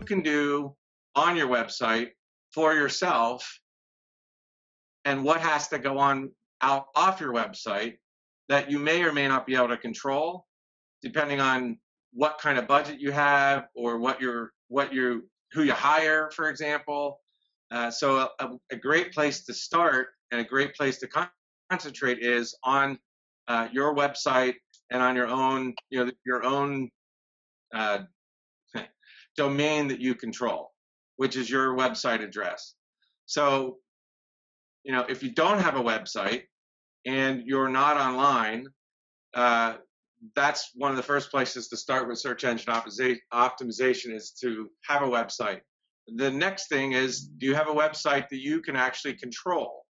can do on your website for yourself, and what has to go on out off your website that you may or may not be able to control, depending on what kind of budget you have or who you hire, for example. So a great place to start and a great place to concentrate is on your website and on your own, your own domain that you control, which is your website address. So, if you don't have a website and you're not online, that's one of the first places to start with search engine optimization is to have a website. The next thing is, do you have a website that you can actually control?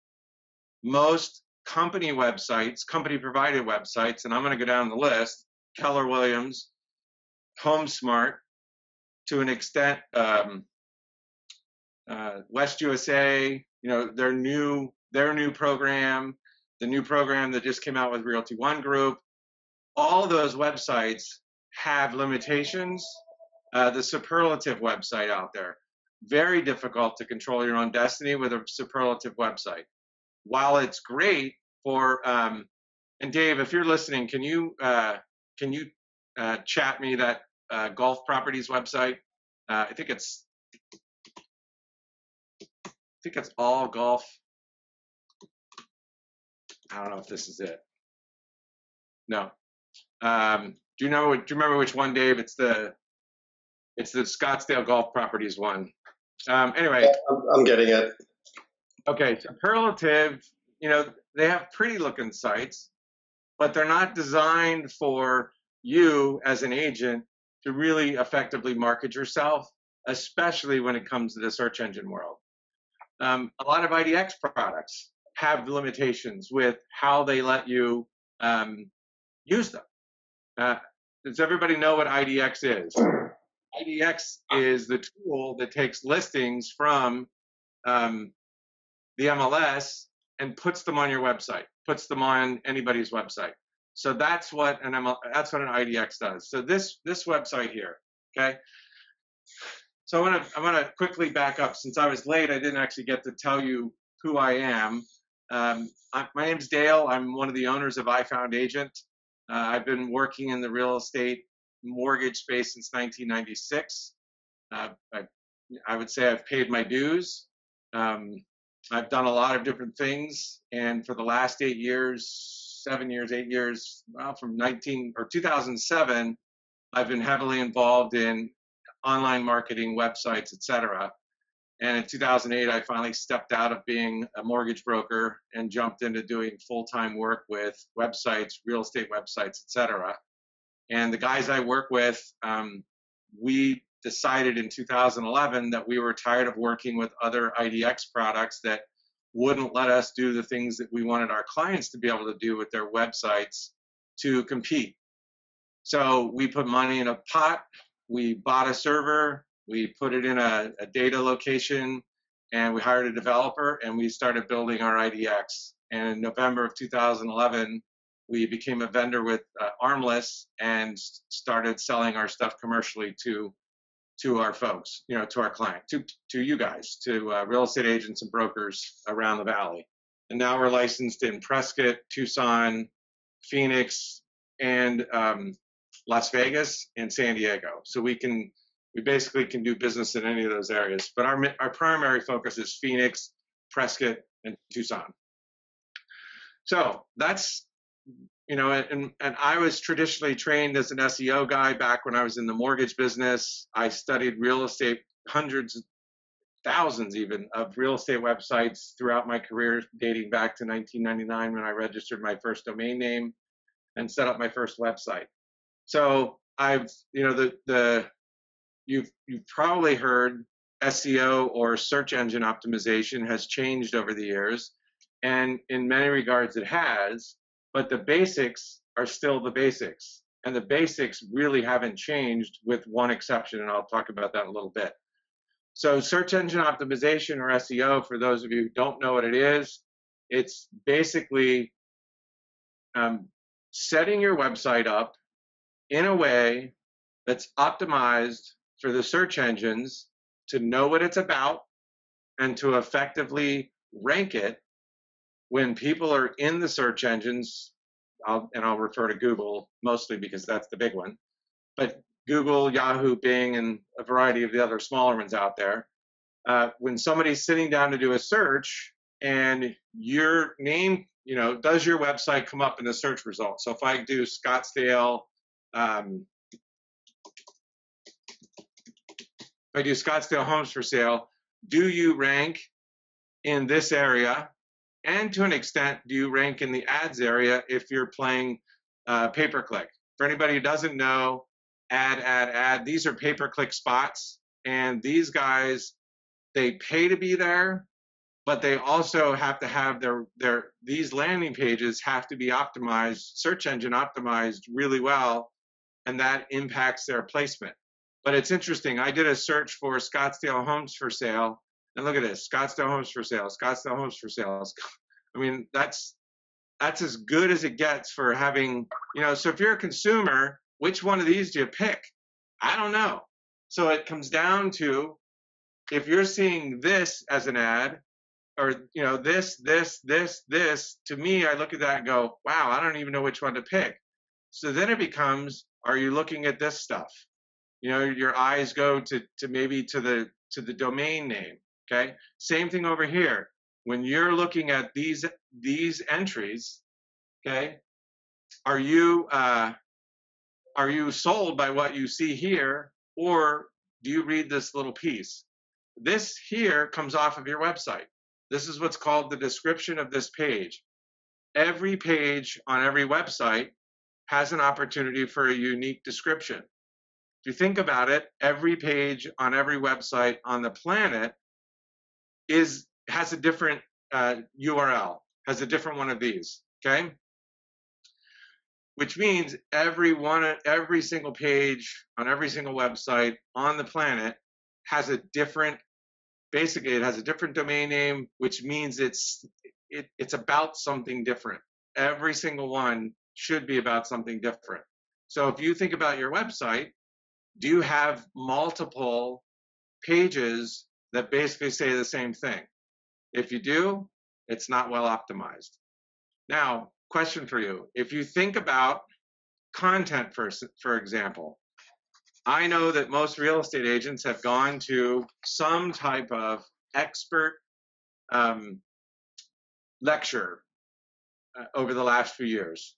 Most company websites, company-provided websites, and I'm going to go down the list, Keller Williams, HomeSmart, to an extent, West USA, their new program, the new program that just came out with Realty One Group, all those websites have limitations. The superlative website out there, very difficult to control your own destiny with a superlative website. While it's great for, and Dave, if you're listening, can you chat me that golf properties website? I think it's all golf. I don't know if this is it. No. Do you remember which one, Dave? It's the Scottsdale Golf Properties one. Anyway. I'm getting it. Okay, superlative, they have pretty looking sites, but they're not designed for you as an agent to really effectively market yourself, especially when it comes to the search engine world. A lot of IDX products have limitations with how they let you use them. Does everybody know what IDX is? IDX is the tool that takes listings from the MLS and puts them on your website, puts them on anybody's website. So that's what an IDX does. So this website here, okay. So I'm gonna quickly back up. Since I was late, I didn't actually get to tell you who I am. My name's Dale. I'm one of the owners of iFound Agent. I've been working in the real estate mortgage space since 1996. I would say I've paid my dues. I've done a lot of different things, and for the last 8 years, well, from 2007, I've been heavily involved in online marketing, websites, etc. And in 2008, I finally stepped out of being a mortgage broker and jumped into doing full-time work with websites, real estate websites, etc. And the guys I work with, we decided in 2011 that we were tired of working with other IDX products that wouldn't let us do the things that we wanted our clients to be able to do with their websites to compete. So we put money in a pot, we bought a server, we put it in a data location, and we hired a developer, and we started building our IDX. And in November of 2011, we became a vendor with Armless and started selling our stuff commercially to our folks, to our client, to you guys, to real estate agents and brokers around the valley. And now we're licensed in Prescott, Tucson, Phoenix, and Las Vegas and San Diego. So we basically can do business in any of those areas. But our primary focus is Phoenix, Prescott, and Tucson. So that's, and I was traditionally trained as an SEO guy back when I was in the mortgage business. I studied real estate, hundreds, thousands even, of real estate websites throughout my career, dating back to 1999 when I registered my first domain name and set up my first website. So you've probably heard SEO or search engine optimization has changed over the years, and in many regards it has. But the basics are still the basics. And the basics really haven't changed with one exception, and I'll talk about that in a little bit. So search engine optimization, or SEO, for those of you who don't know what it is, it's basically setting your website up in a way that's optimized for the search engines to know what it's about and to effectively rank it when people are in the search engines. I'll refer to Google mostly because that's the big one, but Google, Yahoo, Bing, and a variety of the other smaller ones out there. When somebody's sitting down to do a search and your name, does your website come up in the search results? So if I do Scottsdale, homes for sale, do you rank in this area? And to an extent, do you rank in the ads area if you're playing pay-per-click? For anybody who doesn't know, ad, these are pay-per-click spots, and these guys, they pay to be there, but they also have to have these landing pages have to be optimized, search engine optimized really well, and that impacts their placement. But it's interesting. I did a search for Scottsdale homes for sale, and look at this: Scottsdale homes for sale, Scottsdale homes for sale. I mean, that's as good as it gets for having, so if you're a consumer, which one of these do you pick? I don't know. So it comes down to, if you're seeing this as an ad, or, this, to me, I look at that and go, wow, I don't even know which one to pick. So then it becomes, are you looking at this stuff? Your eyes go to maybe to the domain name. Okay. Same thing over here. When you're looking at these entries, okay, are you sold by what you see here, or do you read this little piece? This here comes off of your website. This is what's called the description of this page. Every page on every website has an opportunity for a unique description. If you think about it, every page on every website on the planet has a different URL, has a different one of these, okay? Which means every single page on every single website on the planet has a different, basically it has a different domain name, which means it's about something different. Every single one should be about something different. So if you think about your website, do you have multiple pages that basically say the same thing? If you do, it's not well optimized. Now, question for you. If you think about content, for example, I know that most real estate agents have gone to some type of expert lecture over the last few years.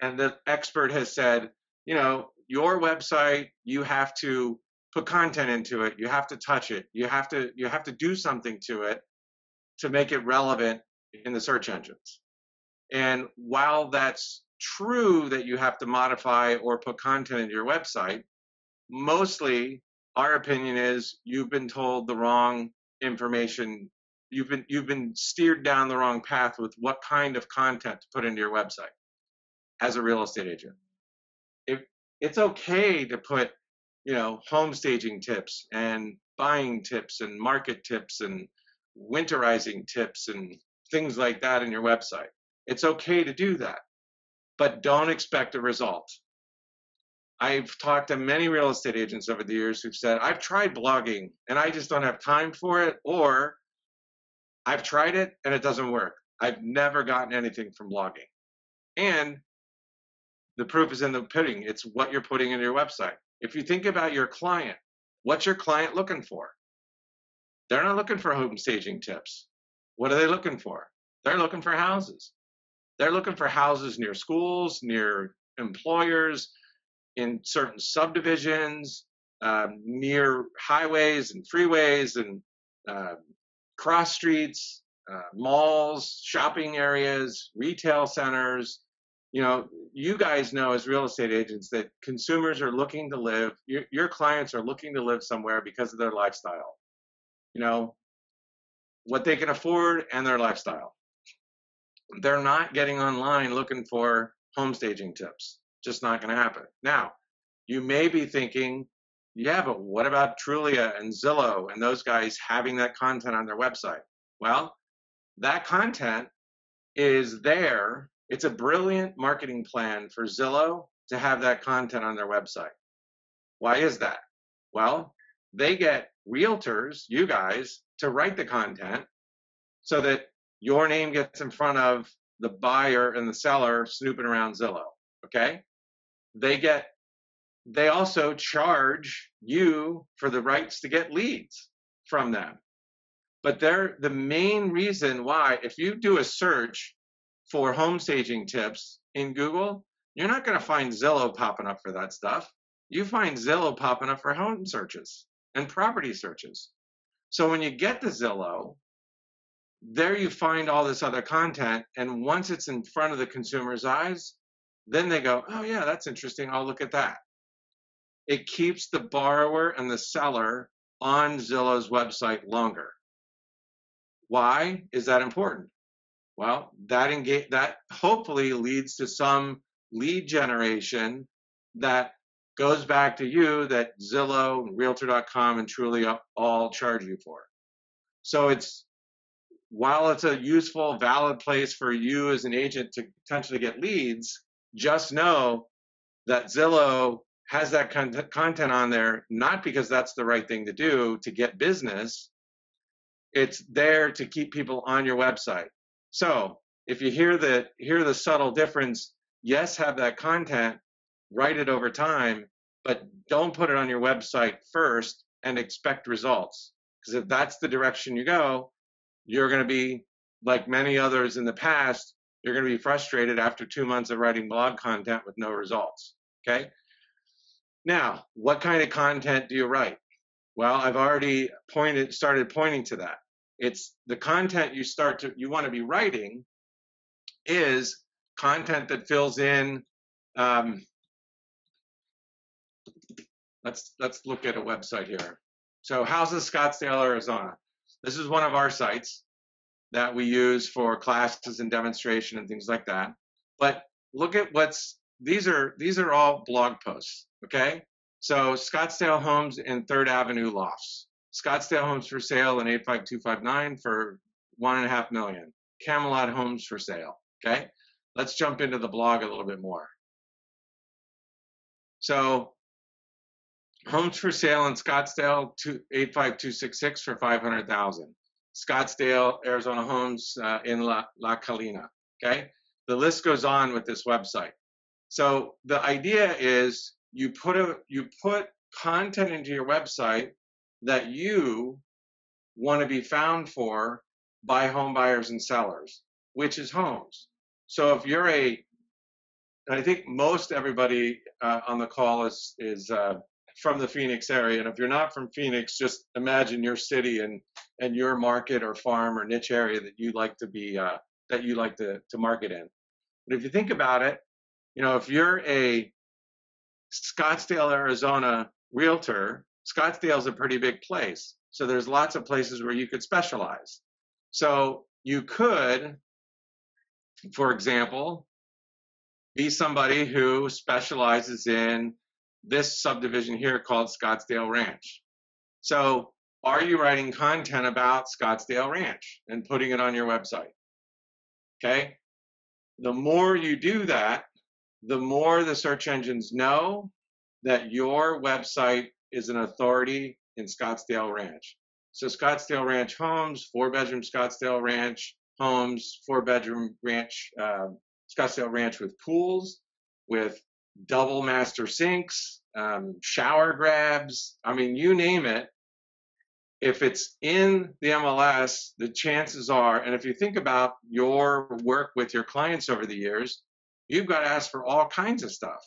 And the expert has said, your website, you have to put content into it. You have to touch it. You have to do something to it to make it relevant in the search engines. And while that's true that you have to modify or put content into your website, mostly our opinion is you've been told the wrong information. You've been steered down the wrong path with what kind of content to put into your website as a real estate agent. It's okay to put, home staging tips and buying tips and market tips and winterizing tips and things like that in your website. It's okay to do that, but don't expect a result. I've talked to many real estate agents over the years who've said, I've tried blogging and I just don't have time for it, or I've tried it and it doesn't work. I've never gotten anything from blogging. And the proof is in the pudding. It's what you're putting in your website. If you think about your client, what's your client looking for? They're not looking for home staging tips. What are they looking for? They're looking for houses. They're looking for houses near schools, near employers, in certain subdivisions, near highways and freeways and cross streets, malls, shopping areas, retail centers. You guys know as real estate agents that consumers are looking to live, your clients are looking to live somewhere because of their lifestyle. What they can afford and their lifestyle. They're not getting online looking for home staging tips. Just not going to happen. Now, you may be thinking, yeah, but what about Trulia and Zillow and those guys having that content on their website? Well, that content is there. It's a brilliant marketing plan for Zillow to have that content on their website. Why is that? Well, they get realtors, you guys, to write the content so that your name gets in front of the buyer and the seller snooping around Zillow. Okay? They also charge you for the rights to get leads from them. But they're the main reason why, if you do a search for home staging tips in Google, you're not going to find Zillow popping up for that stuff. You find Zillow popping up for home searches and property searches. So when you get to Zillow, there you find all this other content. And once it's in front of the consumer's eyes, then they go, oh, yeah, that's interesting. I'll look at that. It keeps the borrower and the seller on Zillow's website longer. Why is that important? Well, that hopefully leads to some lead generation that goes back to you that Zillow, Realtor.com, and Truly all charge you for. So while it's a useful, valid place for you as an agent to potentially get leads, just know that Zillow has that content on there, not because that's the right thing to do to get business. It's there to keep people on your website. So if you hear the subtle difference, yes, have that content, write it over time, but don't put it on your website first and expect results. Because if that's the direction you go, you're going to be like many others in the past. You're going to be frustrated after 2 months of writing blog content with no results. Okay. Now, what kind of content do you write? Well, I've already started pointing to that. It's the content you want to be writing is content that fills in. Let's look at a website here. So, Houses Scottsdale, Arizona. This is one of our sites that we use for classes and demonstration and things like that. But look at these are all blog posts. Okay. So Scottsdale Homes in 3rd Avenue Lofts. Scottsdale Homes for sale in 85259 for $1.5 million. Camelot Homes for sale. Okay, let's jump into the blog a little bit more. So homes for sale in Scottsdale 85266 for $500,000. Scottsdale, Arizona Homes in La Colina. Okay, the list goes on with this website. So the idea is you put content into your website that you want to be found for by home buyers and sellers, which is homes. So if you're I think most everybody on the call is from the Phoenix area, and if you're not from Phoenix, just imagine your city and your market or farm or niche area that you like to market in. But if you think about it, if you're a Scottsdale, Arizona realtor, Scottsdale is a pretty big place. So there's lots of places where you could specialize. So you could, for example, be somebody who specializes in this subdivision here called Scottsdale Ranch. So are you writing content about Scottsdale Ranch and putting it on your website? Okay. The more you do that, the more the search engines know that your website is an authority in Scottsdale Ranch. So Scottsdale Ranch Homes, 4-bedroom Scottsdale Ranch Homes, 4-bedroom ranch, Scottsdale Ranch with pools, with double master sinks, shower grabs. I mean, you name it. If it's in the MLS, the chances are, and if you think about your work with your clients over the years, you've got to ask for all kinds of stuff.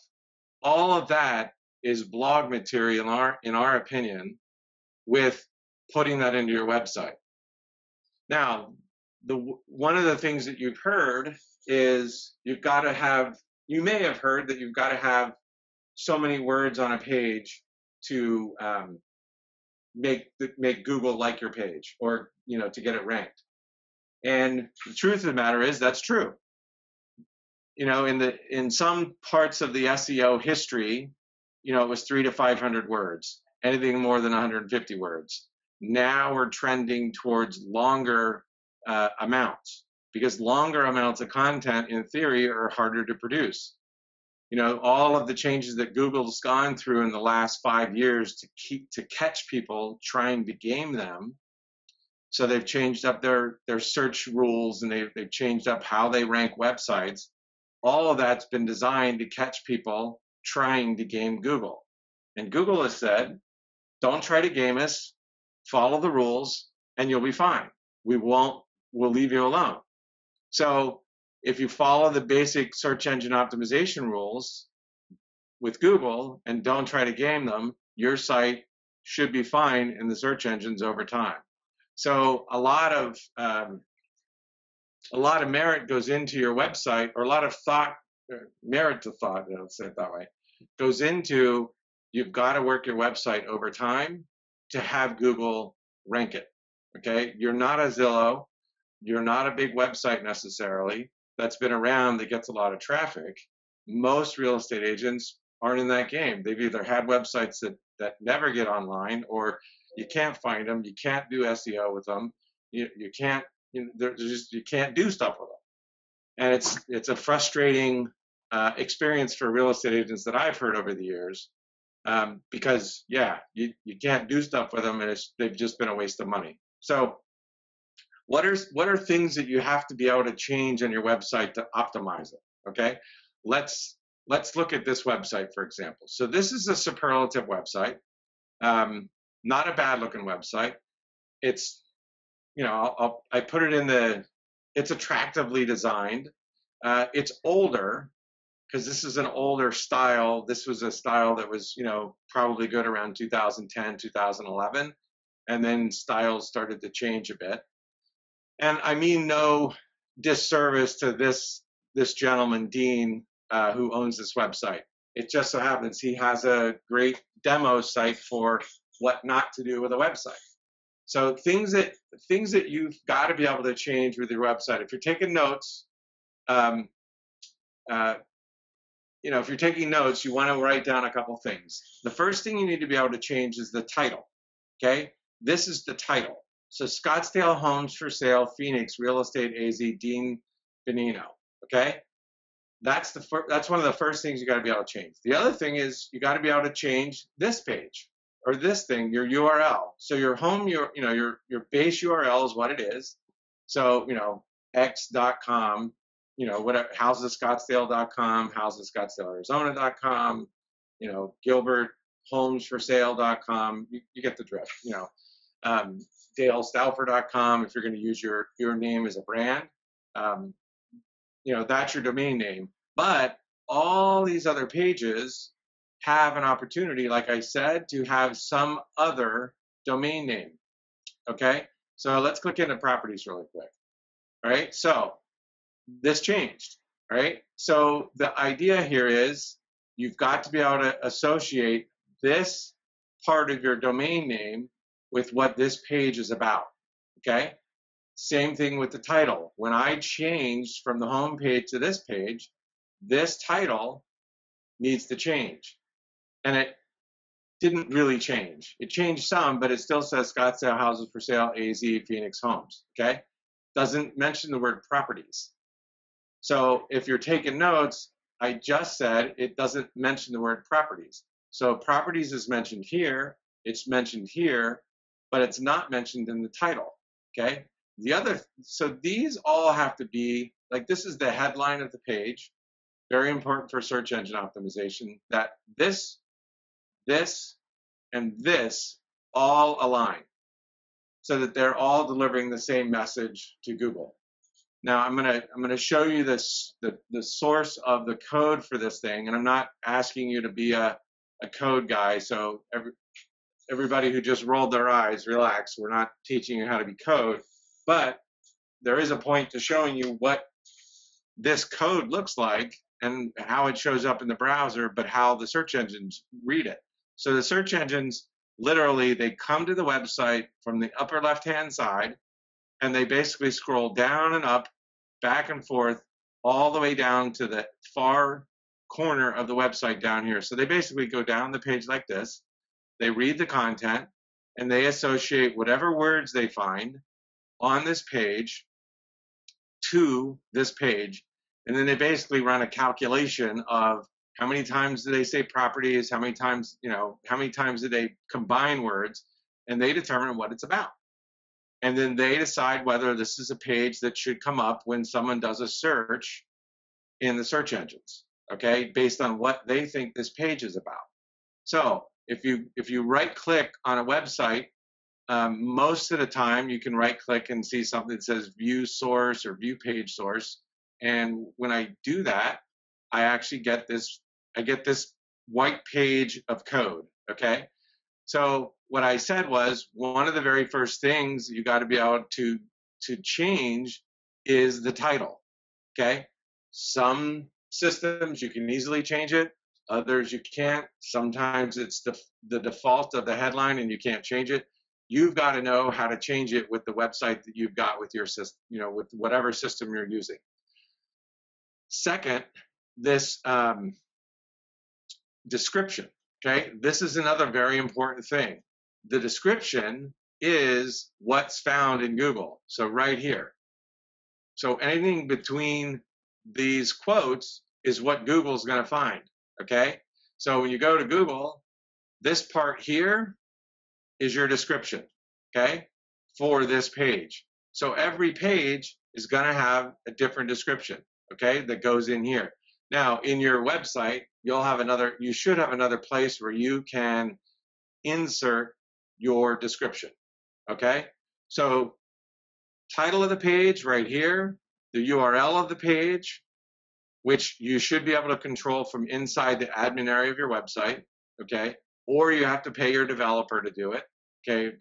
All of that is blog material, in our opinion, with putting that into your website. Now, one of the things that you've heard is you may have heard that you've got to have so many words on a page to make Google like your page, or to get it ranked. And the truth of the matter is that's true. In some parts of the SEO history, it was 300 to 500 words. Anything more than 150 words. Now we're trending towards longer amounts, because longer amounts of content, in theory, are harder to produce. You know, all of the changes that Google's gone through in the last 5 years to catch people trying to game them. So they've changed up their search rules, and they've changed up how they rank websites. All of that's been designed to catch people trying to game Google. And Google has said, don't try to game us, follow the rules, and you'll be fine. We'll leave you alone. So if you follow the basic search engine optimization rules with Google and don't try to game them, your site should be fine in the search engines over time. So a lot of merit goes into your website, or a lot of thought, merit to thought, let's say it that way, goes into, you've got to work your website over time to have Google rank it. Okay, you're not a Zillow, you're not a big website necessarily that's been around that gets a lot of traffic. Most real estate agents aren't in that game. They've either had websites that never get online, or you can't find them, you can't do SEO with them, you can't, you can't do stuff with them. And it's a frustrating experience for real estate agents that I've heard over the years, because you can't do stuff with them, and they've just been a waste of money. So what are things that you have to be able to change on your website to optimize it? Okay, let's look at this website, for example. So this is a superlative website, not a bad looking website. It's, I put it it's attractively designed. It's older, because this is an older style. This was a style that was, probably good around 2010, 2011. And then styles started to change a bit. And I mean no disservice to this gentleman, Dean, who owns this website. It just so happens he has a great demo site for what not to do with a website. So things that you've got to be able to change with your website. If you're taking notes, if you're taking notes, you want to write down a couple things. The first thing you need to be able to change is the title. Okay, this is the title. So Scottsdale Homes for Sale, Phoenix, Real Estate AZ, Dean Benino. Okay, that's one of the first things you got to be able to change. The other thing is you got to be able to change this page, or this thing, your URL. So your home, your base URL is what it is. So x.com, whatever, housescottsdale.com, housescottsdalearizona.com, gilberthomesforsale.com. You get the drift. DaleStauffer.com if you're going to use your name as a brand. That's your domain name. But all these other pages have an opportunity, like I said, to have some other domain name. Okay, so let's click into properties really quick. All right, so this changed. All right, so the idea here is you've got to be able to associate this part of your domain name with what this page is about. Okay, same thing with the title. When I changed from the home page to this page, this title needs to change. And it didn't really change. It changed some, but it still says Scottsdale Houses for Sale, AZ, Phoenix Homes. Okay, doesn't mention the word properties. So if you're taking notes, I just said it doesn't mention the word properties. So properties is mentioned here, it's mentioned here, but it's not mentioned in the title. Okay, so these all have to be, like, this is the headline of the page. Very important for search engine optimization, that this, and this all align, so that they're all delivering the same message to Google. Now I'm gonna show you the source of the code for this thing, and I'm not asking you to be a code guy. So everybody who just rolled their eyes, relax. We're not teaching you how to be code, but there is a point to showing you what this code looks like and how it shows up in the browser, but how the search engines read it. So the search engines, literally, they come to the website from the upper left-hand side, and they basically scroll down and up, back and forth, all the way down to the far corner of the website down here. So they basically go down the page like this, they read the content, and they associate whatever words they find on this page to this page, and then they basically run a calculation of How many times do they say properties? How many times, how many times do they combine words? And they determine what it's about. And then they decide whether this is a page that should come up when someone does a search in the search engines, okay, based on what they think this page is about. So if you right click on a website, most of the time you can right click and see something that says view source or view page source. And when I do that, I actually get this white page of code, okay? So what I said was one of the very first things you got to be able to change is the title, okay? Some systems you can easily change it, others you can't. Sometimes it's the default of the headline and you can't change it. You've got to know how to change it with the website that you've got with your system, with whatever system you're using. Second, this description, okay? This is another very important thing. The description is what's found in Google. So right here. So anything between these quotes is what Google's going to find, okay? So when you go to Google, this part here is your description, okay, for this page. So every page is going to have a different description, okay, that goes in here. Now, in your website, you should have another place where you can insert your description, okay? So title of the page right here, the URL of the page, which you should be able to control from inside the admin area of your website, okay? Or you have to pay your developer to do it, okay?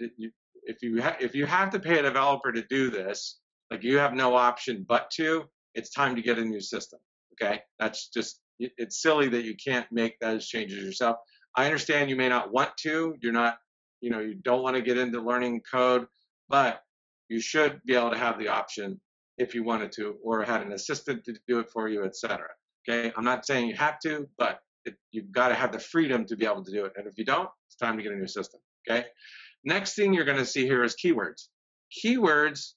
If you have to pay a developer to do this, like you have no option but to, it's time to get a new system, okay? That's just, it's silly that you can't make those changes yourself. I understand you may not want to, you don't want to get into learning code, but you should be able to have the option if you wanted to, or had an assistant to do it for you, etc. Okay, I'm not saying you have to, but you've got to have the freedom to be able to do it. And if you don't, it's time to get a new system. Okay. Next thing you're going to see here is keywords. Keywords,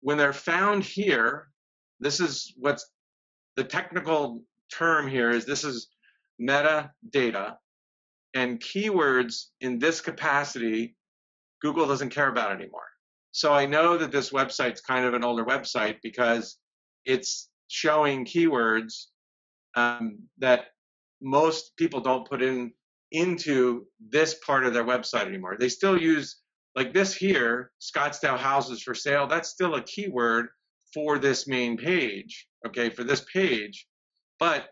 when they're found here, this is what's the technical term here is this is metadata, and keywords in this capacity, Google doesn't care about anymore. So I know that this website's kind of an older website because it's showing keywords that most people don't put into this part of their website anymore. They still use, like this here, Scottsdale houses for sale, that's still a keyword for this main page, okay, for this page. But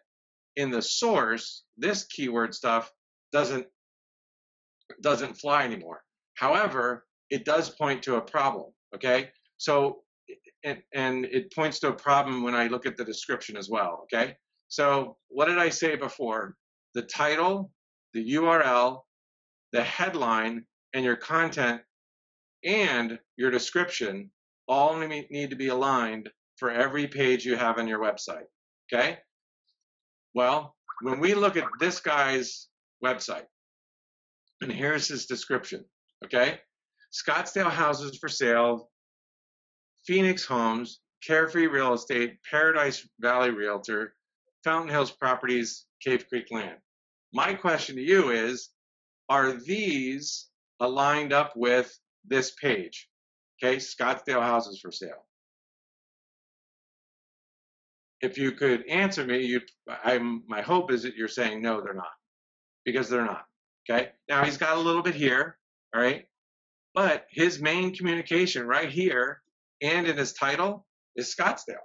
in the source, this keyword stuff doesn't fly anymore. However, it does point to a problem, okay? So, and it points to a problem when I look at the description as well, okay? So what did I say before? The title, the URL, the headline, and your content and your description all need to be aligned for every page you have on your website, okay? Well, when we look at this guy's website, and here's his description, okay? Scottsdale houses for sale, Phoenix Homes, Carefree Real Estate, Paradise Valley Realtor, Fountain Hills Properties, Cave Creek Land. My question to you is, are these aligned up with this page? Okay, Scottsdale houses for sale. If you could answer me, my hope is that you're saying no, they're not, because they're not. Okay, now he's got a little bit here, all right, but his main communication right here and in his title is Scottsdale,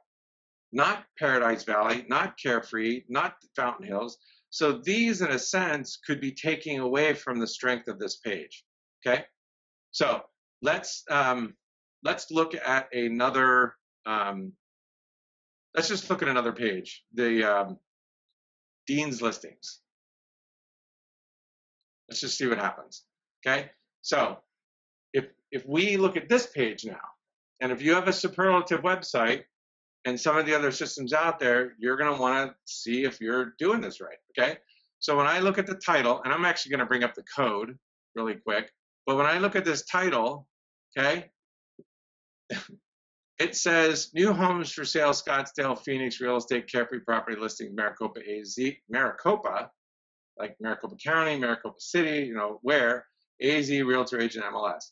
not Paradise Valley, not Carefree, not Fountain Hills. So these, in a sense, could be taking away from the strength of this page. Okay, so let's look at another. Let's just look at another page, the Dean's listings. Let's just see what happens. Okay, so if we look at this page now, and if you have a superlative website and some of the other systems out there, you're going to want to see if you're doing this right. Okay, so when I look at the title, and I'm actually going to bring up the code really quick, but when I look at this title, okay, It says new homes for sale, Scottsdale, Phoenix, real estate, Carefree property listing, Maricopa, AZ, Maricopa, like Maricopa County, Maricopa City, you know, where, AZ, realtor, agent, MLS.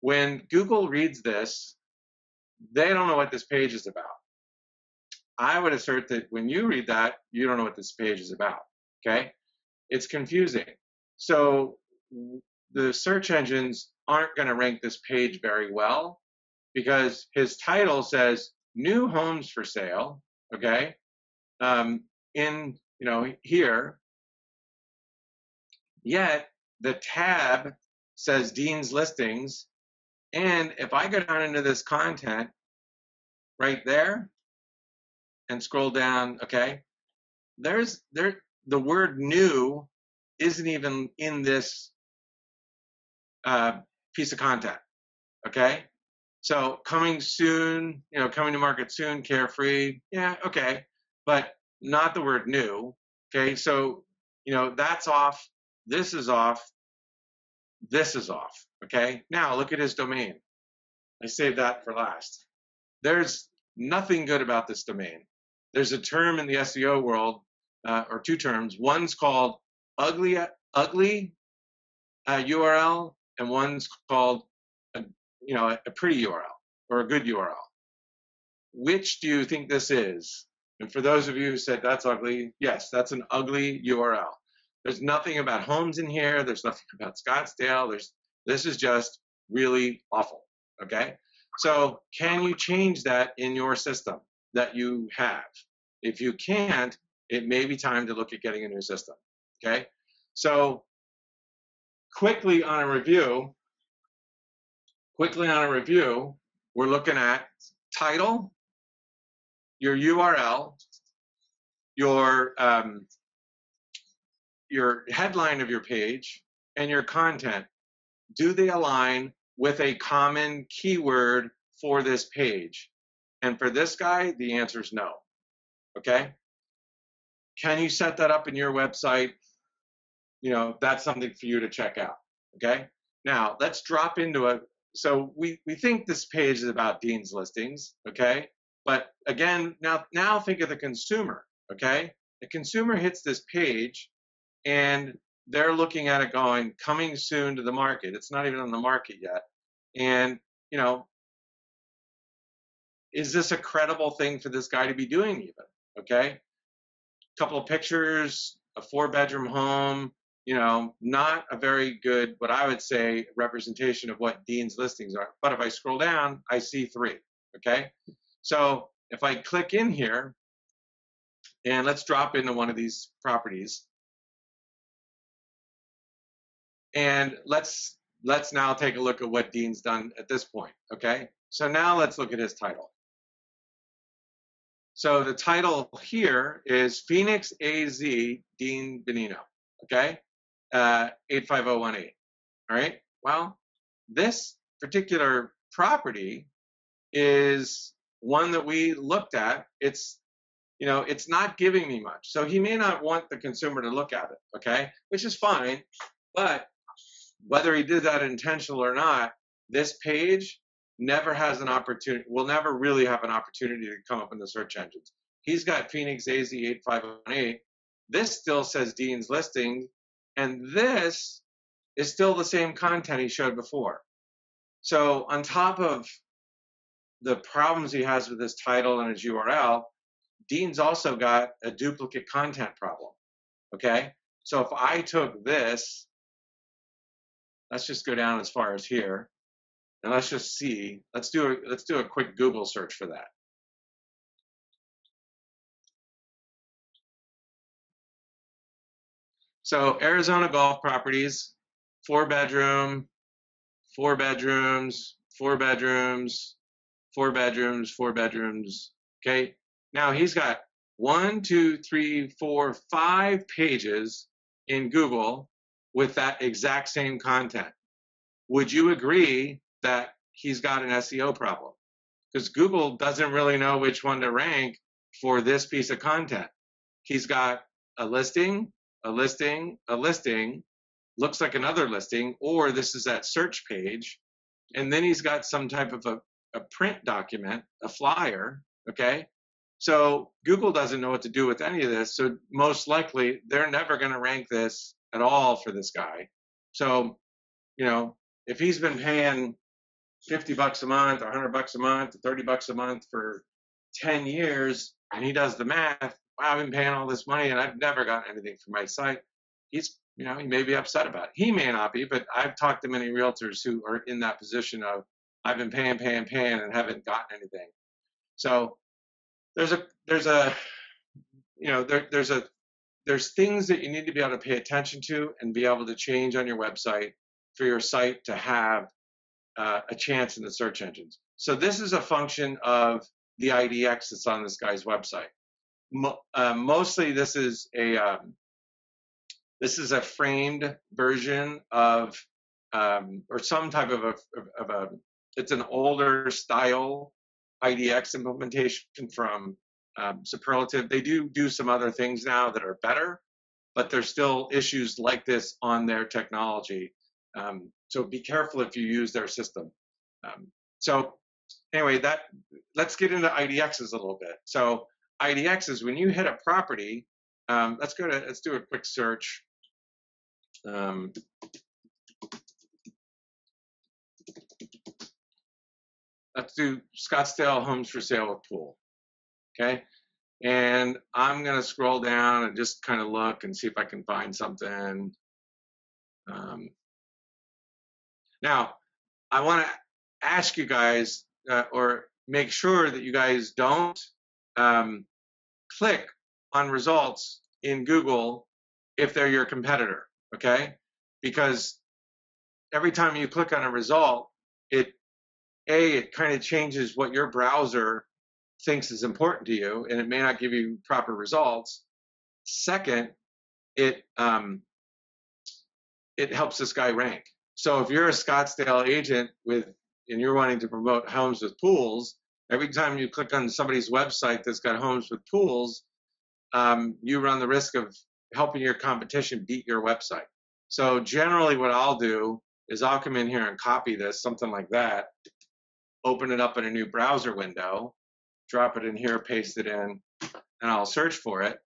When Google reads this, they don't know what this page is about. I would assert that when you read that, you don't know what this page is about, okay? It's confusing. So the search engines aren't going to rank this page very well because his title says new homes for sale, okay? In, you know, here, yet the tab says Dean's listings. And if I go down into this content right there and scroll down, okay, the word new isn't even in this piece of content, okay? So coming soon, you know, coming to market soon, Carefree, yeah, okay, but not the word new, okay? So, you know, that's off, this is off, this is off, okay? Now look at his domain. I saved that for last. There's nothing good about this domain. There's a term in the SEO world, or two terms. One's called ugly URL, and one's called a pretty URL or a good URL. Which do you think this is? And for those of you who said that's ugly, yes, that's an ugly URL. There's nothing about homes in here. There's nothing about Scottsdale. This is just really awful. Okay. So can you change that in your system that you have? If you can't, it may be time to look at getting a new system. Okay. So quickly on a review, we're looking at title, your URL, your headline of your page, and your content. Do they align with a common keyword for this page? And for this guy, the answer is no. Okay? Can you set that up in your website? You know, that's something for you to check out. Okay? Now, let's drop into a, so we think this page is about Dean's listings, okay? But again, now think of the consumer, okay? The consumer hits this page and they're looking at it going, coming soon to the market. It's not even on the market yet. And, you know, is this a credible thing for this guy to be doing even, okay? A couple of pictures, a 4-bedroom home, you know, not a very good, what I would say, representation of what Dean's listings are. But if I scroll down, I see 3, okay? So if I click in here, and let's drop into one of these properties, and let's now take a look at what Dean's done at this point, okay? So now let's look at his title. So the title here is Phoenix AZ Dean Benino, okay? 85018, all right? Well, this particular property is one that we looked at. It's, you know, it's not giving me much. So he may not want the consumer to look at it, okay? Which is fine, but whether he did that intentional or not, this page never has an opportunity, will never really have an opportunity to come up in the search engines. He's got Phoenix AZ 8518. This still says Dean's listing, and this is still the same content he showed before. So on top of the problems he has with his title and his URL, Dean's also got a duplicate content problem, okay? So if I took this, let's just go down as far as here, and let's just see. Let's do a quick Google search for that. So Arizona golf properties, 4-bedroom, 4 bedrooms, 4 bedrooms, 4 bedrooms, 4 bedrooms. Okay. Now he's got 1, 2, 3, 4, 5 pages in Google with that exact same content. Would you agree that he's got an SEO problem? Because Google doesn't really know which one to rank for this piece of content. He's got a listing, a listing, a listing, looks like another listing, or this is that search page, and then he's got some type of a a print document, a flyer, okay? So Google doesn't know what to do with any of this. So most likely they're never going to rank this at all for this guy. So, you know, if he's been paying $50 a month, or $100 a month, or $30 a month for 10 years, and he does the math, wow, I've been paying all this money and I've never gotten anything for my site. He's, you know, he may be upset about it. He may not be, but I've talked to many realtors who are in that position of, I've been paying and haven't gotten anything. So there's things that you need to be able to pay attention to and be able to change on your website for your site to have a chance in the search engines. So this is a function of the IDX that's on this guy's website. Mostly this is a framed version of or some type of a it's an older style IDX implementation from Superlative. They do some other things now that are better, but there's still issues like this on their technology. So be careful if you use their system. So anyway, let's get into IDXs a little bit. So IDXs, when you hit a property, let's do a quick search. Let's do Scottsdale homes for sale with pool. Okay. And I'm going to scroll down and just kind of look and see if I can find something. Now, I want to ask you guys, or make sure that you guys don't click on results in Google if they're your competitor, okay? Because every time you click on a result, it kind of changes what your browser thinks is important to you, and it may not give you proper results. Second, it helps this guy rank. So if you're a Scottsdale agent and you're wanting to promote homes with pools, every time you click on somebody's website that's got homes with pools, you run the risk of helping your competition beat your website. So generally what I'll do is I'll come in here and copy this, something like that, open it up in a new browser window, drop it in here, paste it in, and I'll search for it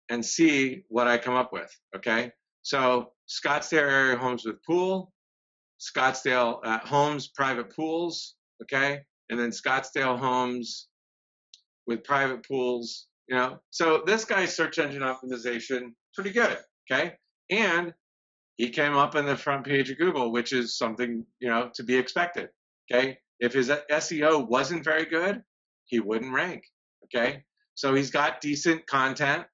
and see what I come up with, okay? So Scottsdale area homes with pool, Scottsdale homes private pools, okay? And then Scottsdale homes with private pools, you know? So this guy's search engine optimization, pretty good, okay? And he came up in the front page of Google, which is something, you know, to be expected, okay? If his SEO wasn't very good, he wouldn't rank, okay? So he's got decent content.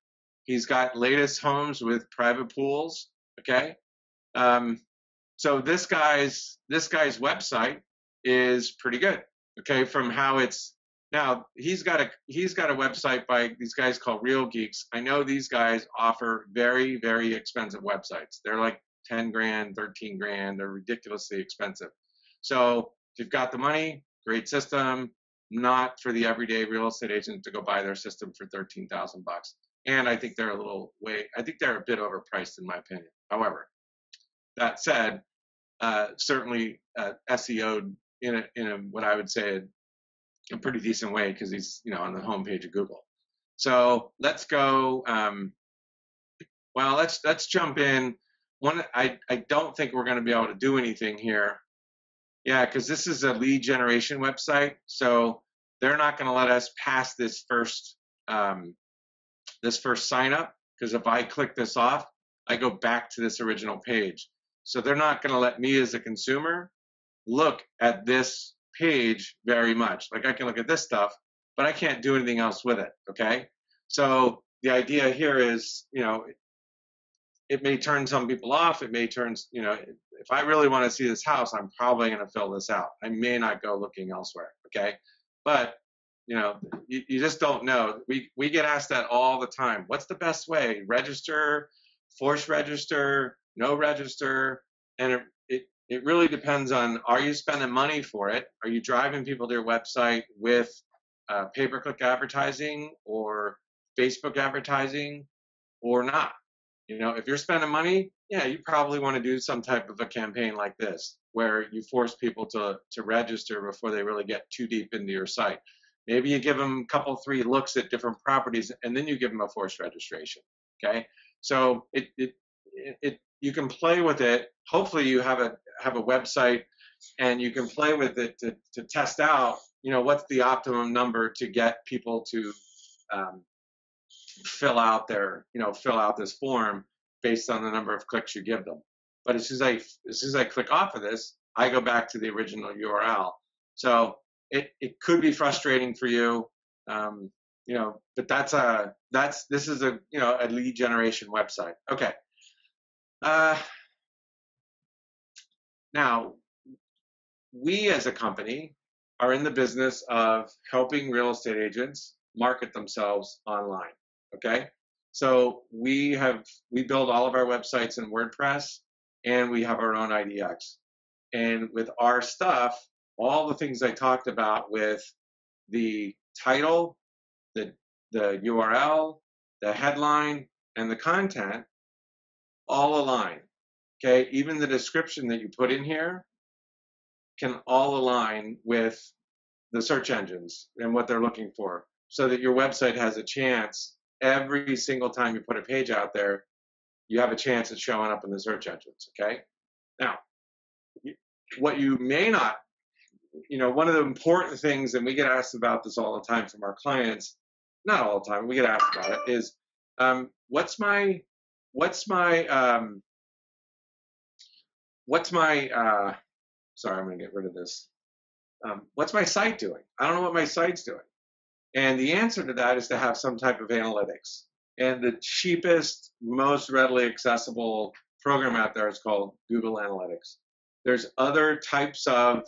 He's got latest homes with private pools, okay? So this guy's website is pretty good, okay? From how it's now, he's got a website by these guys called Real Geeks. I know these guys offer very, very expensive websites. They're like 10 grand, 13 grand. They're ridiculously expensive. So if you've got the money, great system. Not for the everyday real estate agent to go buy their system for $13,000 bucks. And I think they're I think they're a bit overpriced in my opinion. However, that said, certainly SEO'd in a what I would say a pretty decent way because he's, you know, on the homepage of Google. So let's go. Well, let's jump in. I don't think we're going to be able to do anything here. Yeah, because this is a lead generation website, so they're not going to let us pass this first sign up. Because if I click this off, I go back to this original page. So they're not going to let me as a consumer look at this page very much. Like I can look at this stuff, but I can't do anything else with it. Okay, so the idea here is, you know, it may turn some people off. It may turn, you know, if I really want to see this house, I'm probably going to fill this out. I may not go looking elsewhere, okay? But, you know, you just don't know. We get asked that all the time. What's the best way? Register, force register, no register? And it really depends on, are you spending money for it? Are you driving people to your website with pay-per-click advertising or Facebook advertising or not? You know, if you're spending money, yeah, you probably want to do some type of a campaign like this, where you force people to register before they really get too deep into your site. Maybe you give them a couple, 3 looks at different properties, and then you give them a forced registration. Okay, so you can play with it. Hopefully, you have a website, and you can play with it to test out, you know, what's the optimum number to get people to um, fill out this form based on the number of clicks you give them. But as soon as I click off of this, I go back to the original URL. So it could be frustrating for you, you know, but this is a, you know, a lead generation website. Okay. Now, we as a company are in the business of helping real estate agents market themselves online. Okay, so we build all of our websites in WordPress, and we have our own IDX. And with our stuff, all the things I talked about with the title, the URL, the headline, and the content all align. Okay, even the description that you put in here can all align with the search engines and what they're looking for, so that your website has a chance every single time you put a page out there, you have a chance at showing up in the search engines. Okay, now what you may not, you know, one of the important things, and we get asked about this all the time from our clients, not all the time, we get asked about it, is what's my sorry, I'm going to get rid of this. What's my site doing? I don't know what my site's doing. And the answer to that is to have some type of analytics. And the cheapest, most readily accessible program out there is called Google Analytics. There's other types of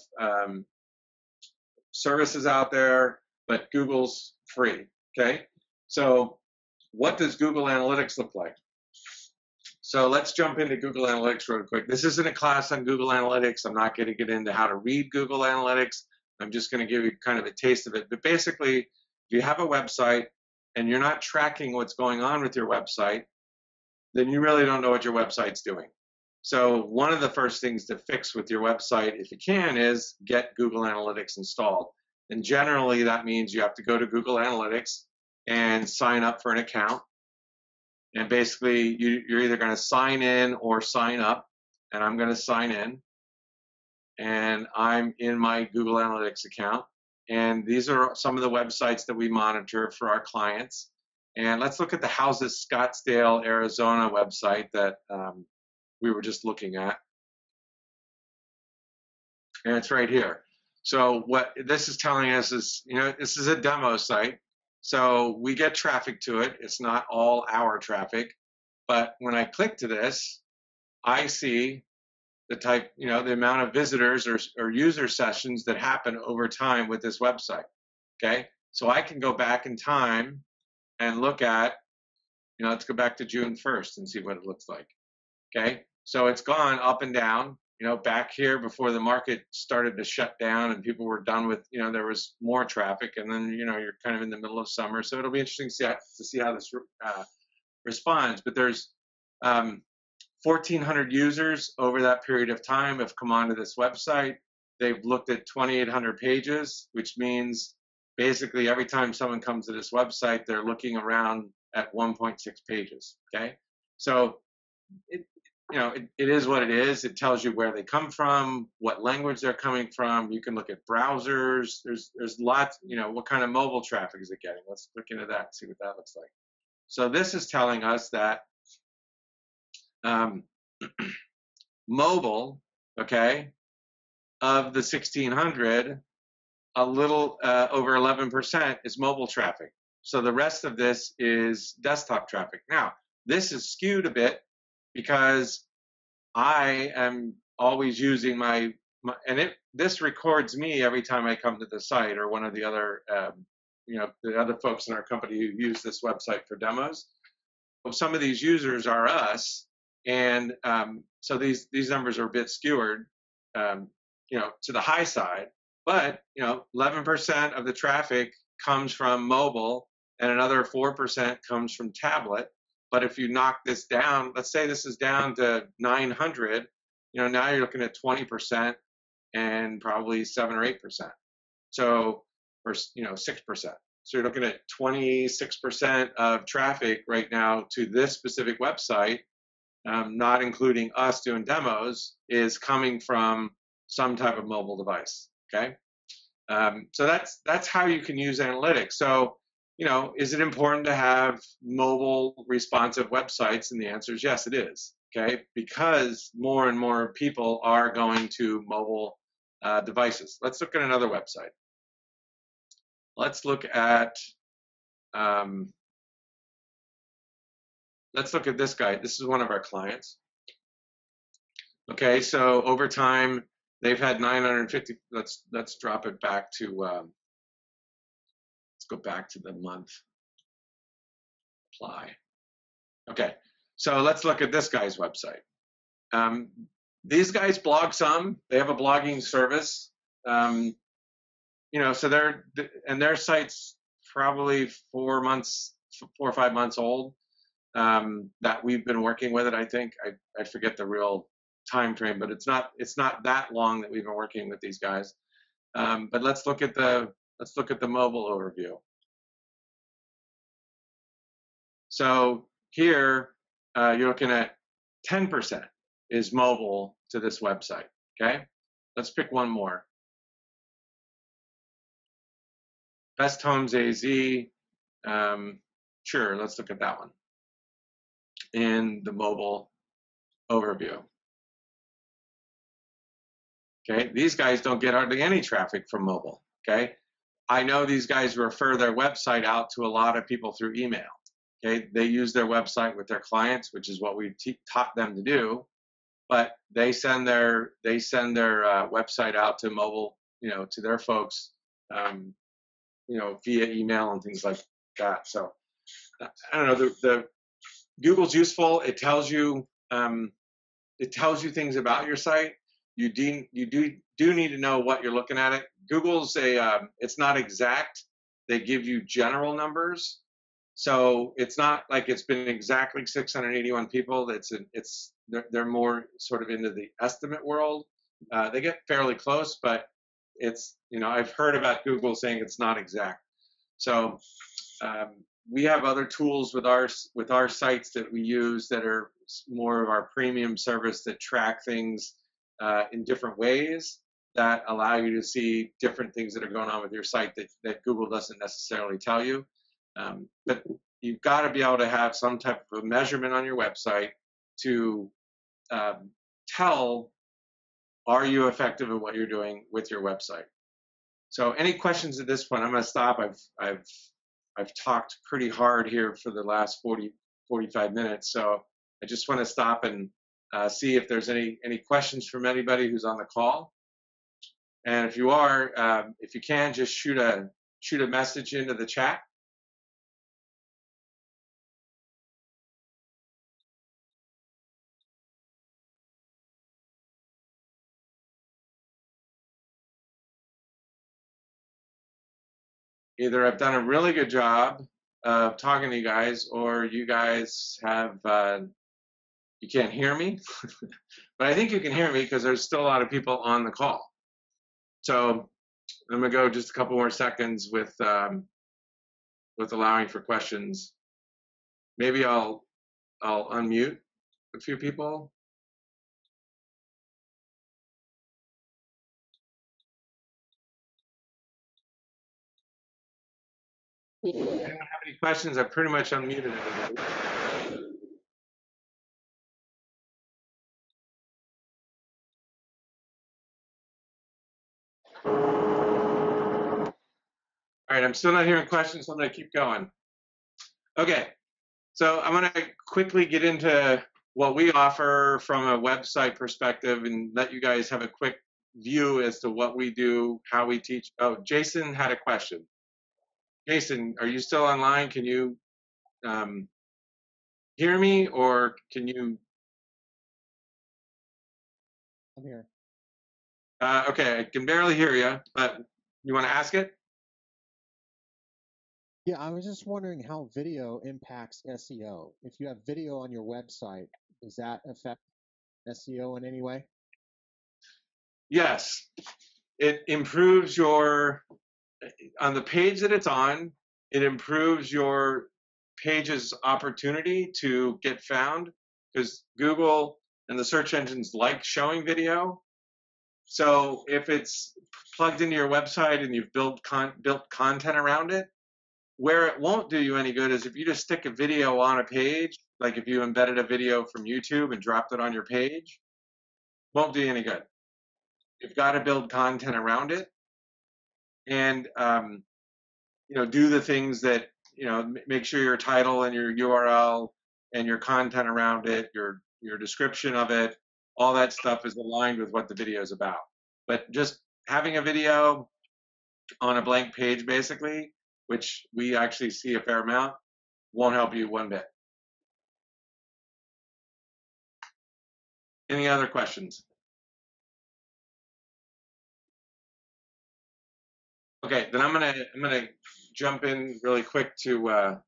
services out there, but Google's free. Okay, so what does Google Analytics look like? So let's jump into Google Analytics real quick. This isn't a class on Google Analytics. I'm not going to get into how to read Google Analytics. I'm just going to give you kind of a taste of it. But basically, if you have a website and you're not tracking what's going on with your website, then you really don't know what your website's doing. So one of the first things to fix with your website, if you can, is get Google Analytics installed. And generally, that means you have to go to Google Analytics and sign up for an account. And basically, you're either going to sign in or sign up. And I'm going to sign in. And I'm in my Google Analytics account. And these are some of the websites that we monitor for our clients. And let's look at the Houses Scottsdale, Arizona website that we were just looking at. And it's right here. So what this is telling us is, you know, this is a demo site. So we get traffic to it. It's not all our traffic. But when I click to this, I see the type, you know, the amount of visitors or user sessions that happen over time with this website. Okay. So I can go back in time and look at, you know, let's go back to June 1st and see what it looks like. Okay. So it's gone up and down, you know, back here before the market started to shut down and people were done with, you know, there was more traffic, and then, you know, you're kind of in the middle of summer. So it'll be interesting to see how this responds. But there's 1,400 users over that period of time have come onto this website. They've looked at 2,800 pages, which means basically every time someone comes to this website, they're looking around at 1.6 pages. Okay. So it is what it is. It tells you where they come from, what language they're coming from. You can look at browsers. There's lots, you know, what kind of mobile traffic is it getting? Let's look into that and see what that looks like. So this is telling us that mobile, okay, of the 1,600, a little over 11% is mobile traffic. So the rest of this is desktop traffic. Now, this is skewed a bit because I am always using this records me every time I come to the site, or one of the other, you know, the other folks in our company who use this website for demos. Well, some of these users are us, and so these numbers are a bit skewered, you know, to the high side. But, you know, 11% of the traffic comes from mobile, and another 4% comes from tablet. But if you knock this down, let's say this is down to 900, now you're looking at 20% and probably 7 or 8%. So, or 6%. So you're looking at 26% of traffic right now to this specific website, not including us doing demos, is coming from some type of mobile device. Okay, so that's how you can use analytics. So, is it important to have mobile responsive websites? And the answer is yes, it is. Okay, because more and more people are going to mobile devices. Let's look at another website. Let's look at this guy. This is one of our clients. Okay, so over time they've had 950. Let's drop it back to. Let's go back to the month. Apply. Okay, so let's look at this guy's website. These guys blog some. They have a blogging service. So their site's probably 4 or 5 months old. That we've been working with it. I think I forget the real time frame, but it's not that long that we've been working with these guys. But let's look at the mobile overview. So here you're looking at 10% is mobile to this website. Okay, let's pick one more. Best Homes AZ. Sure, let's look at that one. In the mobile overview. Okay, these guys don't get hardly any traffic from mobile. Okay, I know these guys refer their website out to a lot of people through email. Okay, they use their website with their clients, which is what we taught them to do. But they send their website out to mobile, to their folks, via email and things like that. So I don't know. The Google's useful. It tells you things about your site. You do need to know what you're looking at. Google's it's not exact. They give you general numbers, so it's not like it's been exactly 681 people. They're more sort of into the estimate world. They get fairly close, but it's I've heard about Google saying it's not exact. So we have other tools with our sites that we use that are more of our premium service that track things in different ways that allow you to see different things that are going on with your site that Google doesn't necessarily tell you. But you've got to be able to have some type of a measurement on your website to tell, are you effective in what you're doing with your website? So any questions at this point? I'm going to stop. I've talked pretty hard here for the last 45 minutes, so I just want to stop and see if there's any questions from anybody who's on the call. And if you are, if you can, just shoot a message into the chat. Either I've done a really good job of talking to you guys, or you guys have you can't hear me. But I think you can hear me because there's still a lot of people on the call. So I'm gonna go just a couple more seconds with allowing for questions. Maybe I'll unmute a few people. If you don't have any questions, I pretty much unmuted everybody. All right, I'm still not hearing questions, so I'm going to keep going. Okay, so I'm going to quickly get into what we offer from a website perspective and let you guys have a quick view as to what we do, how we teach. Oh, Jason had a question. Jason, are you still online? Can you hear me, or can you? I'm here. Okay, I can barely hear you, but you want to ask it? Yeah, I was just wondering how video impacts SEO. If you have video on your website, does that affect SEO in any way? Yes, it improves your, on the page that it's on, it improves your page's opportunity to get found because Google and the search engines like showing video. So if it's plugged into your website and you've built content around it, where it won't do you any good is if you just stick a video on a page, like if you embedded a video from YouTube and dropped it on your page, won't do you any good. You've got to build content around it and do the things that make sure your title and your URL and your content around it, your description of it, all that stuff is aligned with what the video is about. But just having a video on a blank page, basically, which we actually see a fair amount, won't help you one bit. Any other questions? Okay, then I'm gonna jump in really quick to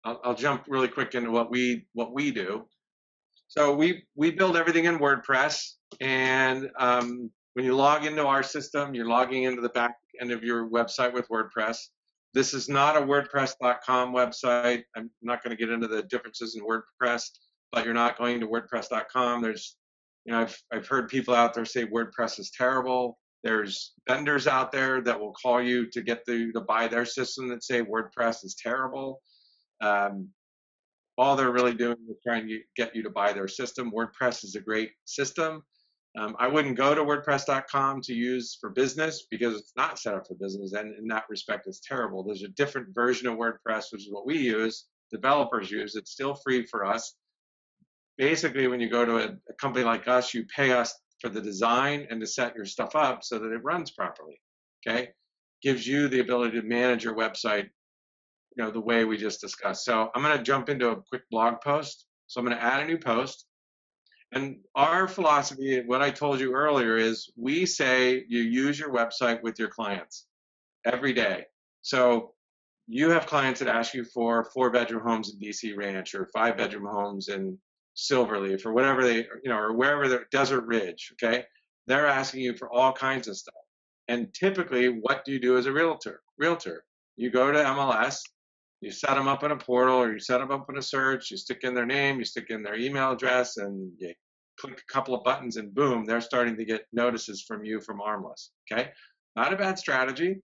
I'll jump really quick into what we do. So we build everything in WordPress, and when you log into our system, you're logging into the back end of your website with WordPress. This is not a WordPress.com website. I'm not going to get into the differences in WordPress, but you're not going to WordPress.com. There's, I've heard people out there say WordPress is terrible. There's vendors out there that will call you to get you to buy their system that say WordPress is terrible. All they're really doing is trying to get you to buy their system. WordPress is a great system. I wouldn't go to WordPress.com to use for business because it's not set up for business, and in that respect, it's terrible. There's a different version of WordPress, which is what we use, developers use. It's still free for us. Basically, when you go to a company like us, you pay us for the design and to set your stuff up so that it runs properly. Okay, gives you the ability to manage your website the way we just discussed. So I'm going to jump into a quick blog post. So I'm going to add a new post. And our philosophy, what I told you earlier, is we say you use your website with your clients every day. So you have clients that ask you for 4-bedroom homes in DC Ranch or 5-bedroom homes in Silverleaf or whatever or wherever they're Desert Ridge, okay? They're asking you for all kinds of stuff. And typically, what do you do as a realtor? You go to MLS, you set them up in a portal or you set them up in a search, you stick in their name, you stick in their email address, and you click a couple of buttons and boom, they're starting to get notices from you from Armless, okay? Not a bad strategy,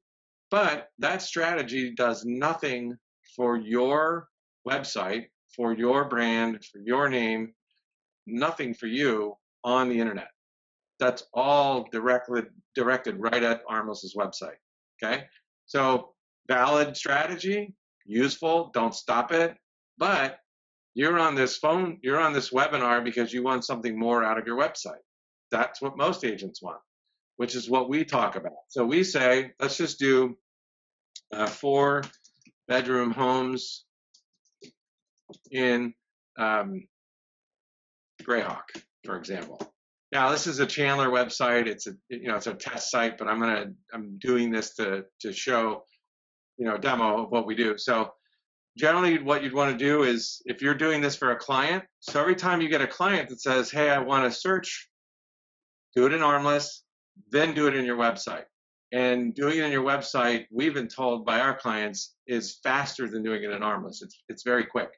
but that strategy does nothing for your website, for your brand, for your name, nothing for you on the internet. That's all directed right at Armless's website, okay? So valid strategy, useful, don't stop it, but you're on this webinar because you want something more out of your website. That's what most agents want, which is what we talk about. So we say, let's just do 4-bedroom homes in Greyhawk, for example. Now this is a Chandler website. It's a test site, but I'm doing this to show a demo of what we do. So generally what you'd want to do is if you're doing this for a client, so every time you get a client that says, hey, I want to search, do it in Armless, then do it in your website. And doing it in your website, we've been told by our clients, is faster than doing it in Armless. It's very quick.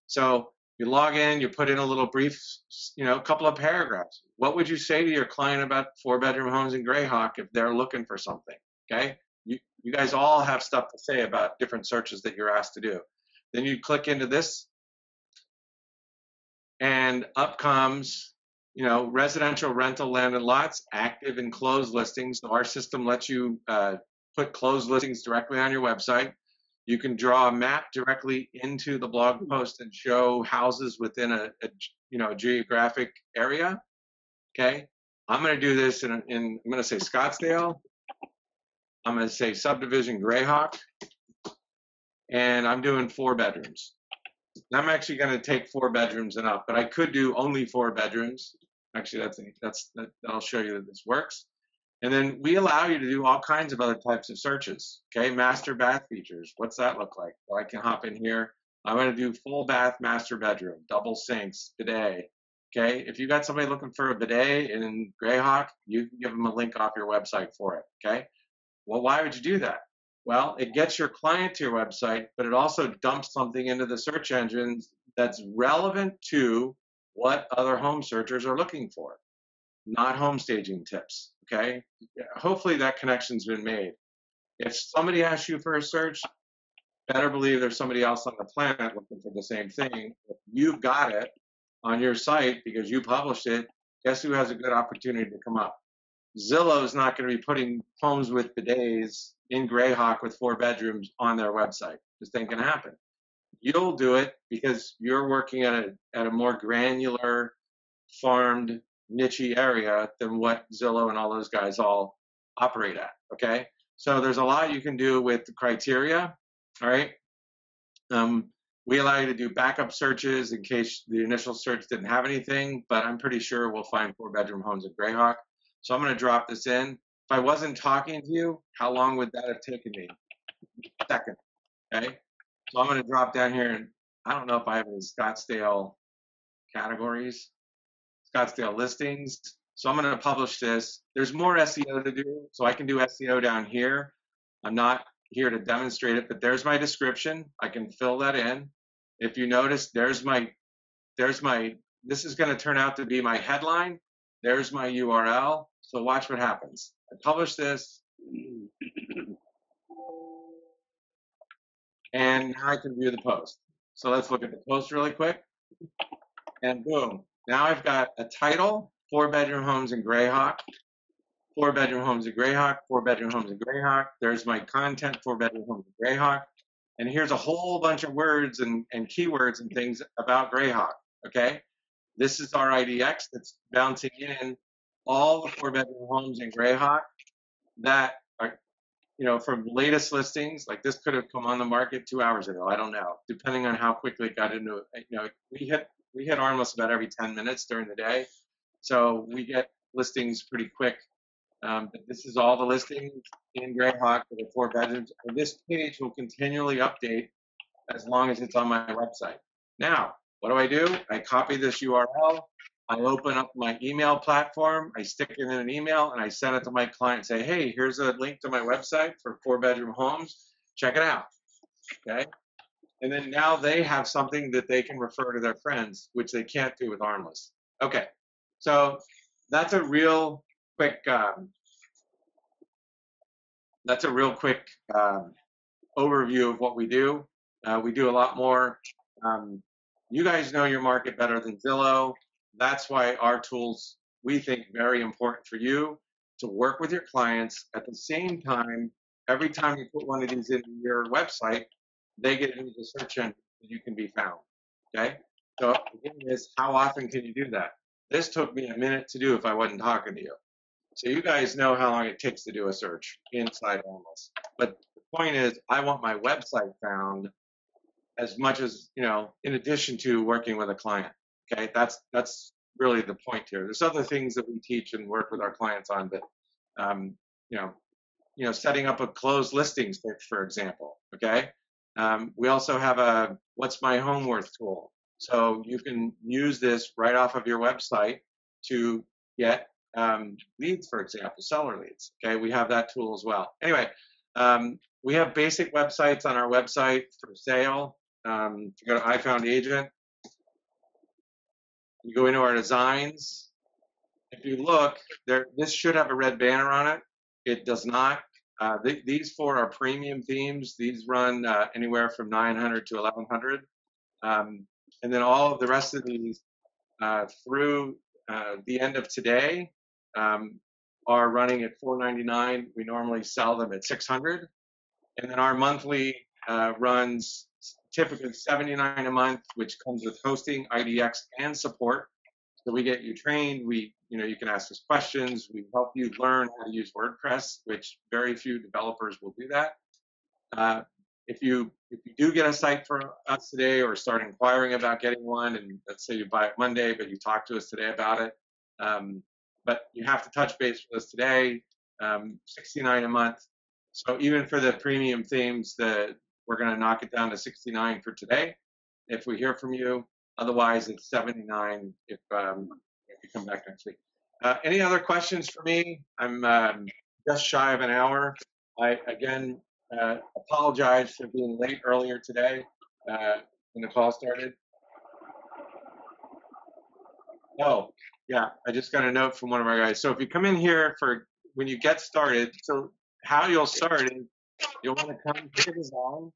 So you log in, you put in a little brief, a couple of paragraphs. What would you say to your client about 4-bedroom homes in Greyhawk if they're looking for something? Okay, you guys all have stuff to say about different searches that you're asked to do. Then you click into this, and up comes, residential rental land and lots, active and closed listings. So our system lets you put closed listings directly on your website. You can draw a map directly into the blog post and show houses within a geographic area. Okay, I'm going to do this I'm going to say Scottsdale. I'm going to say subdivision Greyhawk, and I'm doing 4 bedrooms. I'm actually going to take 4 bedrooms and up, but I could do only 4 bedrooms. Actually, that'll show you that this works. And then we allow you to do all kinds of other types of searches. Okay, master bath features. What's that look like? Well, I can hop in here. I'm going to do full bath master bedroom, double sinks, bidet. Okay, if you got somebody looking for a bidet in Greyhawk, you can give them a link off your website for it. Okay, well, why would you do that? Well, it gets your client to your website, but it also dumps something into the search engines that's relevant to what other home searchers are looking for, not home staging tips. Okay, hopefully that connection's been made. If somebody asks you for a search, better believe there's somebody else on the planet looking for the same thing. If you've got it on your site because you published it, guess who has a good opportunity to come up? Zillow is not going to be putting homes with bidets in Greyhawk with 4 bedrooms on their website. Just ain't going to happen. You'll do it because you're working at a more granular, farmed, niche area than what Zillow and all those guys all operate at. Okay, so there's a lot you can do with the criteria. All right. We allow you to do backup searches in case the initial search didn't have anything, but I'm pretty sure we'll find 4-bedroom homes at Greyhawk. So I'm going to drop this in. If I wasn't talking to you, how long would that have taken me? A second. Okay. So I'm going to drop down here, and I don't know if I have any Scottsdale categories, Scottsdale listings. So I'm going to publish this. There's more SEO to do, so I can do SEO down here. I'm not here to demonstrate it, but there's my description. I can fill that in. If you notice, this is going to turn out to be my headline. There's my URL. So watch what happens. I publish this, and now I can view the post. So let's look at the post really quick. And boom, now I've got a title, 4-bedroom homes in Greyhawk, 4-bedroom homes in Greyhawk, 4-bedroom homes in Greyhawk. There's my content, 4-bedroom homes in Greyhawk. And here's a whole bunch of words and keywords and things about Greyhawk, okay? This is our IDX that's bouncing in all the 4-bedroom homes in Greyhawk that are, from latest listings. Like this could have come on the market 2 hours ago. I don't know, depending on how quickly it got into it. We hit almost about every 10 minutes during the day. So we get listings pretty quick. But this is all the listings in Greyhawk for the 4 bedrooms. And this page will continually update as long as it's on my website. Now, what do? I copy this URL. I open up my email platform. I stick it in an email, and I send it to my client and say, hey, here's a link to my website for 4-bedroom homes. Check it out. Okay? And then now they have something that they can refer to their friends, which they can't do with Armless. Okay. So that's a real quick overview of what we do. We do a lot more. You guys know your market better than Zillow. That's why our tools, we think, very important for you to work with your clients. At the same time, every time you put one of these into your website, they get into the search engine that you can be found. Okay? So again, is how often can you do that? This took me a minute to do if I wasn't talking to you. So you guys know how long it takes to do a search inside Almost. But the point is, I want my website found as much as, in addition to working with a client. Okay, that's really the point here. There's other things that we teach and work with our clients on, but setting up a closed listings, for example. Okay, we also have a What's My Home Worth tool, so you can use this right off of your website to get leads, for example, seller leads. Okay, we have that tool as well. Anyway, we have basic websites on our website for sale. If you go to I Found Agent, you go into our designs. If you look, this should have a red banner on it. It does not. These 4 are premium themes. These run anywhere from $900 to $1,100. And then all of the rest of these through the end of today are running at $499. We normally sell them at $600. And then our monthly runs typically $79 a month, which comes with hosting, IDX, and support. So we get you trained. You can ask us questions. We help you learn how to use WordPress, which very few developers will do that. If you do get a site from us today or start inquiring about getting one, and let's say you buy it Monday, but you talk to us today about it, but you have to touch base with us today. $69 a month. So even for the premium themes, we're going to knock it down to $69 for today if we hear from you. Otherwise, it's $79 if you come back next week. Any other questions for me? I'm just shy of an hour. I, again, apologize for being late earlier today when the call started. Oh, yeah, I just got a note from one of our guys. So if you come in here for when you get started, so how you'll start is you'll want to come to design,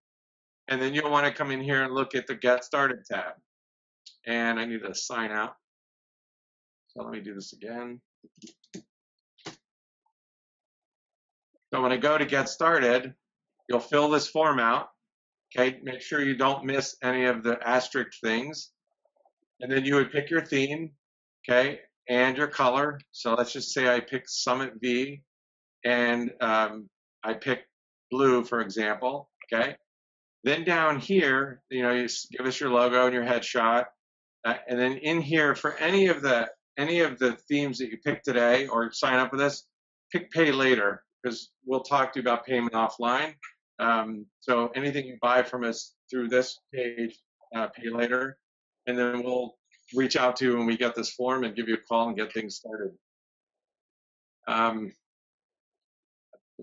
and then you'll want to come in here and look at the Get Started tab. And I need to sign out. So let me do this again. So when I go to Get Started, you'll fill this form out. Okay, make sure you don't miss any of the asterisk things. And then you would pick your theme, okay, and your color. So let's just say I pick Summit V, and I pick blue, for example, okay. Then down here, you know, you give us your logo and your headshot, and then in here for any of the themes that you pick today or sign up with us, pick Pay Later, because we'll talk to you about payment offline. So anything you buy from us through this page, Pay Later, and then we'll reach out to you when we get this form and give you a call and get things started. I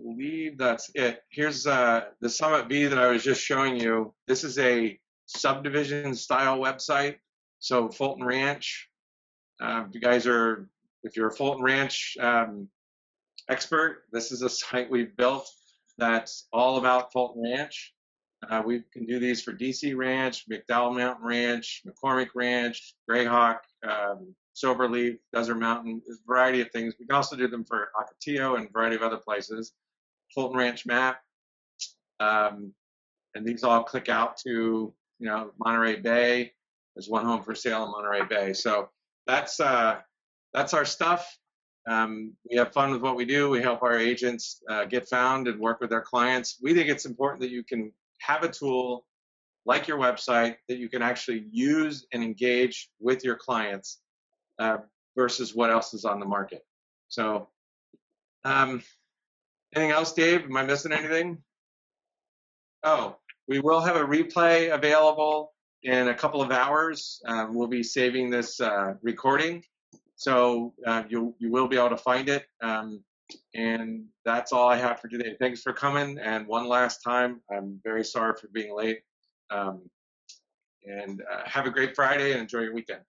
believe that's it. Here's the Summit V that I was just showing you. This is a subdivision style website. So Fulton Ranch, if you're a Fulton Ranch expert, this is a site we've built that's all about Fulton Ranch. We can do these for DC Ranch, McDowell Mountain Ranch, McCormick Ranch, Greyhawk, Silverleaf, Desert Mountain, a variety of things. We can also do them for Ocotillo and a variety of other places. Fulton Ranch map, and these all click out to, you know, Monterey Bay. There's one home for sale in Monterey Bay. So that's our stuff. We have fun with what we do. We help our agents get found and work with their clients. We think it's important that you can have a tool like your website that you can actually use and engage with your clients versus what else is on the market. So anything else, Dave? Am I missing anything? Oh, we will have a replay available in a couple of hours. We'll be saving this recording, so you will be able to find it. And that's all I have for today. Thanks for coming. And one last time, I'm very sorry for being late. And have a great Friday and enjoy your weekend.